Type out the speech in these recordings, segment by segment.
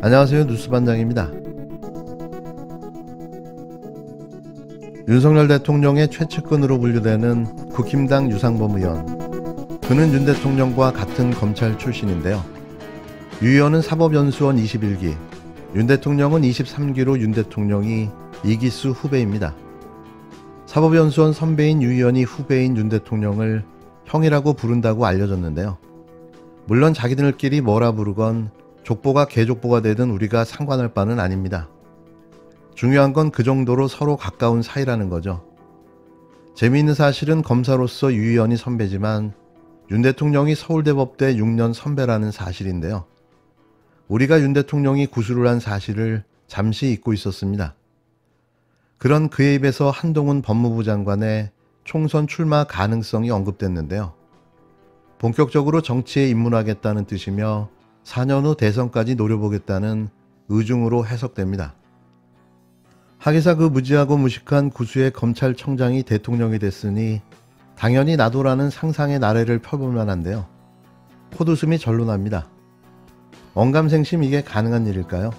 안녕하세요. 뉴스반장입니다. 윤석열 대통령의 최측근으로 분류되는 국힘당 유상범 의원. 그는 윤 대통령과 같은 검찰 출신인데요. 유 의원은 사법연수원 21기, 윤 대통령은 23기로 윤 대통령이 이기수 후배입니다. 사법연수원 선배인 유 의원이 후배인 윤 대통령을 형이라고 부른다고 알려졌는데요. 물론 자기들끼리 뭐라 부르건 족보가 개족보가 되든 우리가 상관할 바는 아닙니다. 중요한 건 그 정도로 서로 가까운 사이라는 거죠. 재미있는 사실은 검사로서 유 의원이 선배지만 윤 대통령이 서울대법대 6년 선배라는 사실인데요. 우리가 윤 대통령이 구술을 한 사실을 잠시 잊고 있었습니다. 그런 그의 입에서 한동훈 법무부 장관의 총선 출마 가능성이 언급됐는데요. 본격적으로 정치에 입문하겠다는 뜻이며 4년 후 대선까지 노려보겠다는 의중으로 해석됩니다. 하기사 그 무지하고 무식한 구수의 검찰청장이 대통령이 됐으니 당연히 나도라는 상상의 나래를 펴볼 만한데요. 콧웃음이 절로 납니다. 언감생심 이게 가능한 일일까요?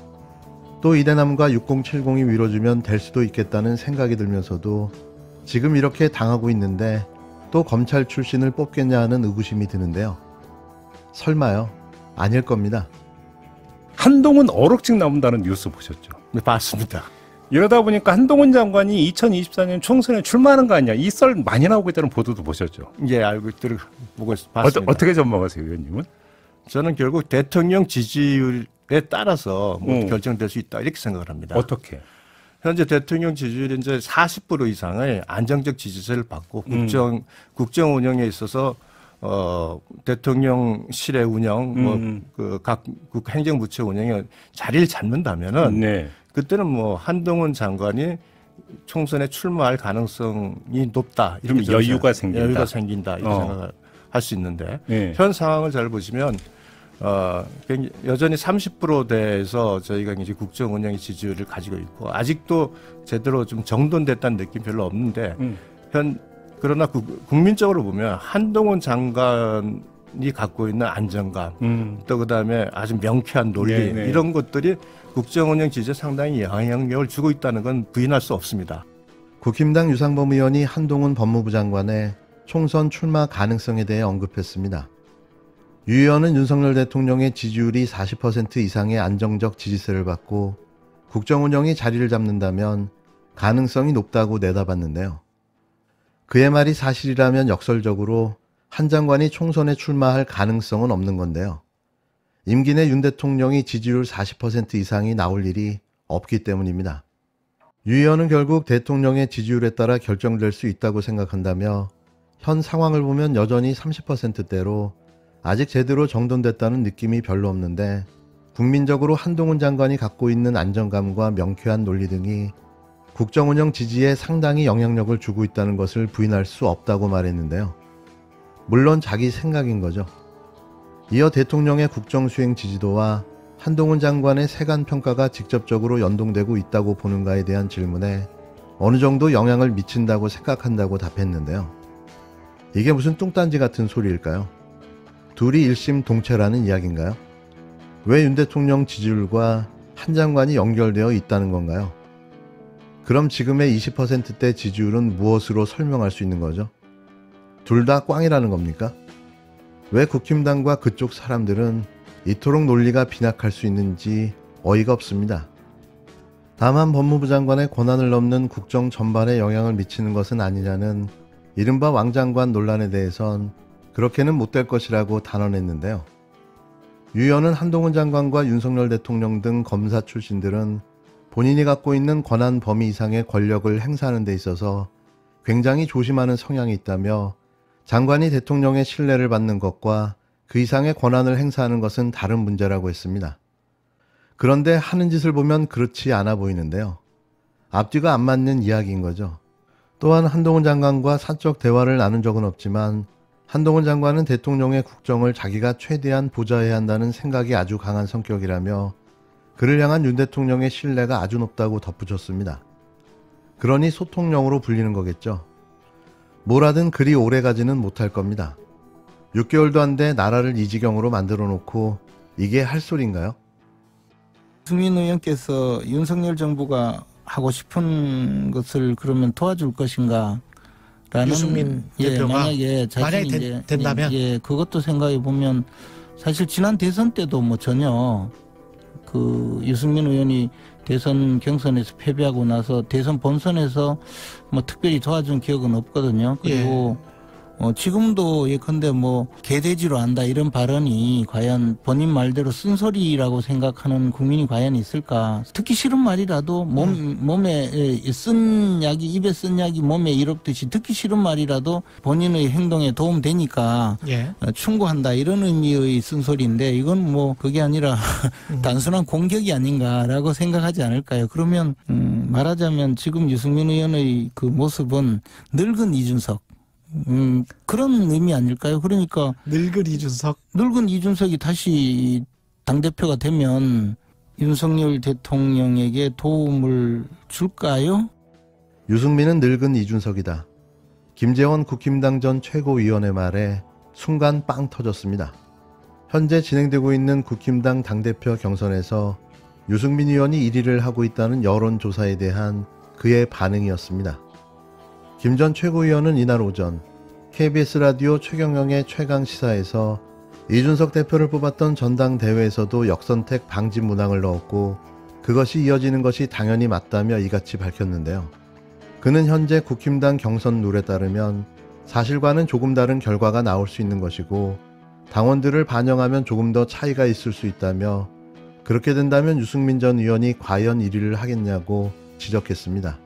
또 이대남과 6070이 위로주면 될 수도 있겠다는 생각이 들면서도 지금 이렇게 당하고 있는데 또 검찰 출신을 뽑겠냐 하는 의구심이 드는데요. 설마요? 아닐 겁니다. 한동훈 어록직 나온다는 뉴스 보셨죠? 네, 봤습니다. 이러다 보니까 한동훈 장관이 2024년 총선에 출마하는 거 아니야? 이 썰 많이 나오고 있다는 보도도 보셨죠? 예, 알고 보고 봤습니다. 어떻게 전망하세요, 의원님은? 저는 결국 대통령 지지율에 따라서 결정될 수 있다 이렇게 생각을 합니다. 어떻게? 현재 대통령 지지율이 이제 40% 이상의 안정적 지지세를 받고 국정 운영에 있어서 대통령실의 운영, 각 행정부처 운영에 자리를 잡는다면은 네. 그때는 뭐 한동훈 장관이 총선에 출마할 가능성이 높다. 이렇게 여유가 생긴다. 이렇게 생각할 수 있는데 네. 현 상황을 잘 보시면 여전히 30%대에서 저희가 이제 국정 운영의 지지율을 가지고 있고 아직도 제대로 좀 정돈됐다는 느낌 별로 없는데 그러나 국민적으로 보면 한동훈 장관이 갖고 있는 안정감 또 그다음에 아주 명쾌한 논리 이런 것들이 국정 운영 지지에 상당히 영향력을 주고 있다는 건 부인할 수 없습니다. 국힘당 유상범 의원이 한동훈 법무부 장관의 총선 출마 가능성에 대해 언급했습니다. 유 의원은 윤석열 대통령의 지지율이 40% 이상의 안정적 지지세를 받고 국정 운영이 자리를 잡는다면 가능성이 높다고 내다봤는데요. 그의 말이 사실이라면 역설적으로 한 장관이 총선에 출마할 가능성은 없는 건데요. 임기 내 윤 대통령이 지지율 40% 이상이 나올 일이 없기 때문입니다. 유 의원은 결국 대통령의 지지율에 따라 결정될 수 있다고 생각한다며 현 상황을 보면 여전히 30%대로 아직 제대로 정돈됐다는 느낌이 별로 없는데 국민적으로 한동훈 장관이 갖고 있는 안정감과 명쾌한 논리 등이 국정운영 지지에 상당히 영향력을 주고 있다는 것을 부인할 수 없다고 말했는데요. 물론 자기 생각인 거죠. 이어 대통령의 국정수행 지지도와 한동훈 장관의 세간평가가 직접적으로 연동되고 있다고 보는가에 대한 질문에 어느 정도 영향을 미친다고 생각한다고 답했는데요. 이게 무슨 뚱딴지 같은 소리일까요? 둘이 일심동체라는 이야기인가요? 왜 윤 대통령 지지율과 한 장관이 연결되어 있다는 건가요? 그럼 지금의 20%대 지지율은 무엇으로 설명할 수 있는 거죠? 둘 다 꽝이라는 겁니까? 왜 국힘당과 그쪽 사람들은 이토록 논리가 빈약할 수 있는지 어이가 없습니다. 다만 법무부 장관의 권한을 넘는 국정 전반에 영향을 미치는 것은 아니냐는 이른바 왕장관 논란에 대해선 그렇게는 못될 것이라고 단언했는데요. 유 의원은 한동훈 장관과 윤석열 대통령 등 검사 출신들은 본인이 갖고 있는 권한 범위 이상의 권력을 행사하는 데 있어서 굉장히 조심하는 성향이 있다며 장관이 대통령의 신뢰를 받는 것과 그 이상의 권한을 행사하는 것은 다른 문제라고 했습니다. 그런데 하는 짓을 보면 그렇지 않아 보이는데요. 앞뒤가 안 맞는 이야기인 거죠. 또한 한동훈 장관과 사적 대화를 나눈 적은 없지만 한동훈 장관은 대통령의 국정을 자기가 최대한 보좌해야 한다는 생각이 아주 강한 성격이라며 그를 향한 윤 대통령의 신뢰가 아주 높다고 덧붙였습니다. 그러니 소통령으로 불리는 거겠죠. 뭐라든 그리 오래 가지는 못할 겁니다. 6개월도 안 돼 나라를 이 지경으로 만들어 놓고 이게 할 소린가요? 유승민 의원께서 윤석열 정부가 하고 싶은 것을 그러면 도와줄 것인가? 라는 유승민 대표가 만약에 만약에 이제 된다면 그것도 생각해 보면 사실 지난 대선 때도 뭐 전혀 그 유승민 의원이 대선 경선에서 패배하고 나서 대선 본선에서 뭐 특별히 도와준 기억은 없거든요. 그리고 지금도 예컨대 뭐 개돼지로 안다 이런 발언이 과연 본인 말대로 쓴소리라고 생각하는 국민이 과연 있을까? 듣기 싫은 말이라도 몸에 쓴 약이 입에 쓴 약이 몸에 이롭듯이 듣기 싫은 말이라도 본인의 행동에 도움되니까 충고한다 이런 의미의 쓴소리인데 이건 뭐 그게 아니라 단순한 공격이 아닌가라고 생각하지 않을까요? 그러면 말하자면 지금 유승민 의원의 그 모습은 늙은 이준석 그런 의미 아닐까요? 그러니까 늙은 이준석이 다시 당대표가 되면 윤석열 대통령에게 도움을 줄까요? 유승민은 늙은 이준석이다. 김재원 국힘당 전 최고위원의 말에 순간 빵 터졌습니다. 현재 진행되고 있는 국힘당 당대표 경선에서 유승민 의원이 1위를 하고 있다는 여론조사에 대한 그의 반응이었습니다. 김 전 최고위원은 이날 오전 KBS 라디오 최경영의 최강시사에서 이준석 대표를 뽑았던 전당대회에서도 역선택 방지 문항을 넣었고 그것이 이어지는 것이 당연히 맞다며 이같이 밝혔는데요. 그는 현재 국힘당 경선 룰에 따르면 사실과는 조금 다른 결과가 나올 수 있는 것이고 당원들을 반영하면 조금 더 차이가 있을 수 있다며 그렇게 된다면 유승민 전 의원이 과연 1위를 하겠냐고 지적했습니다.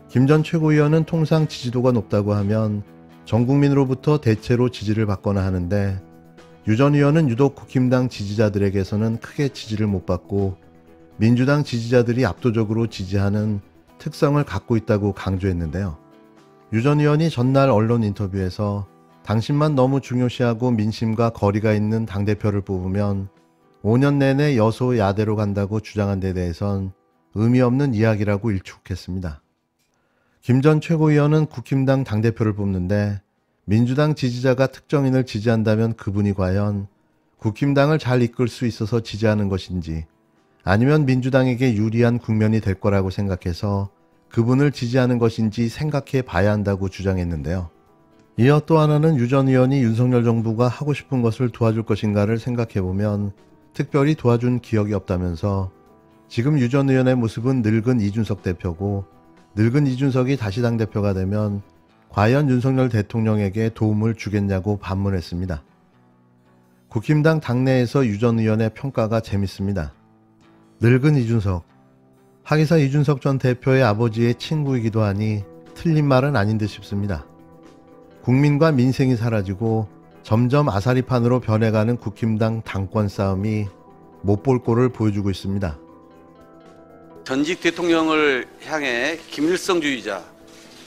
김 전 최고위원은 통상 지지도가 높다고 하면 전 국민으로부터 대체로 지지를 받거나 하는데 유 전 의원은 유독 국힘당 지지자들에게서는 크게 지지를 못 받고 민주당 지지자들이 압도적으로 지지하는 특성을 갖고 있다고 강조했는데요. 유 전 의원이 전날 언론 인터뷰에서 당신만 너무 중요시하고 민심과 거리가 있는 당대표를 뽑으면 5년 내내 여소야대로 간다고 주장한 데 대해선 의미 없는 이야기라고 일축했습니다. 김 전 최고위원은 국힘당 당대표를 뽑는데 민주당 지지자가 특정인을 지지한다면 그분이 과연 국힘당을 잘 이끌 수 있어서 지지하는 것인지 아니면 민주당에게 유리한 국면이 될 거라고 생각해서 그분을 지지하는 것인지 생각해 봐야 한다고 주장했는데요. 이어 또 하나는 유 전 의원이 윤석열 정부가 하고 싶은 것을 도와줄 것인가를 생각해보면 특별히 도와준 기억이 없다면서 지금 유 전 의원의 모습은 늙은 이준석 대표고 늙은 이준석이 다시 당대표가 되면 과연 윤석열 대통령에게 도움을 주겠냐고 반문했습니다. 국힘당 당내에서 유 전 의원의 평가가 재밌습니다. 늙은 이준석. 하기사 이준석 전 대표의 아버지의 친구이기도 하니 틀린 말은 아닌 듯 싶습니다. 국민과 민생이 사라지고 점점 아사리판으로 변해가는 국힘당 당권 싸움이 못 볼 꼴을 보여주고 있습니다. 전직 대통령을 향해 김일성주의자,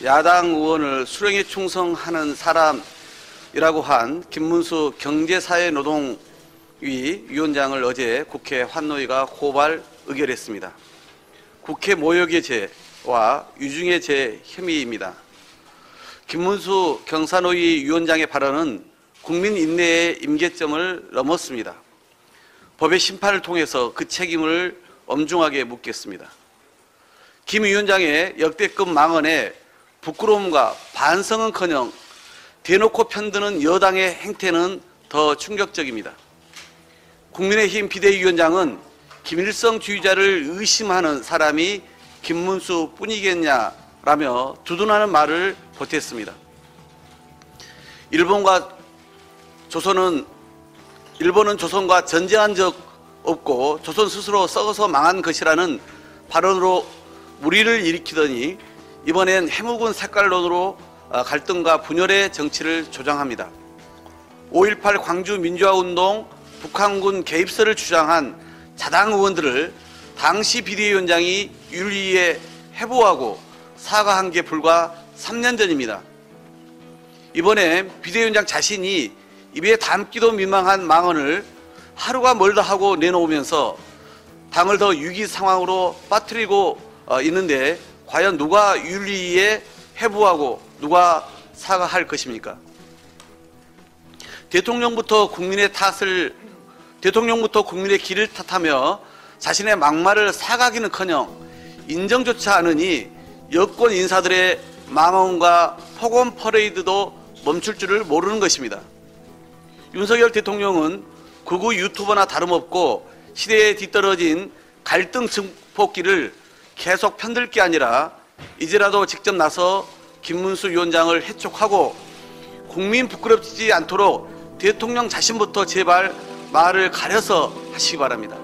야당 의원을 수령에 충성하는 사람이라고 한 김문수 경제사회노동위 위원장을 어제 국회 환노위가 고발 의결했습니다. 국회 모욕의 죄와 유증의 죄 혐의입니다. 김문수 경사노위 위원장의 발언은 국민 인내의 임계점을 넘었습니다. 법의 심판을 통해서 그 책임을 엄중하게 묻겠습니다. 김 위원장의 역대급 망언에 부끄러움과 반성은커녕 대놓고 편드는 여당의 행태는 더 충격적입니다. 국민의힘 비대위원장은 김일성주의자를 의심하는 사람이 김문수 뿐이겠냐라며 두둔하는 말을 보탰습니다. 일본은 조선과 전쟁한 적 없고 조선 스스로 썩어서 망한 것이라는 발언으로 물의를 일으키더니 이번엔 해묵은 색깔론으로 갈등과 분열의 정치를 조장합니다. 5.18 광주 민주화운동 북한군 개입설을 주장한 자당 의원들을 당시 비대위원장이 윤리위에 해부하고 사과한 게 불과 3년 전입니다. 이번에 비대위원장 자신이 입에 담기도 민망한 망언을 하루가 멀다 하고 내놓으면서 당을 더 위기 상황으로 빠뜨리고 있는데 과연 누가 윤리위에 해부하고 누가 사과할 것입니까? 대통령부터 국민의 길을 탓하며 자신의 막말을 사과하기는커녕 인정조차 않으니 여권 인사들의 망언과 폭언 퍼레이드도 멈출 줄을 모르는 것입니다. 윤석열 대통령은 극우 유튜버나 다름없고 시대에 뒤떨어진 갈등 증폭기를 계속 편들 게 아니라 이제라도 직접 나서 김문수 위원장을 해촉하고 국민 부끄럽지 않도록 대통령 자신부터 제발 말을 가려서 하시기 바랍니다.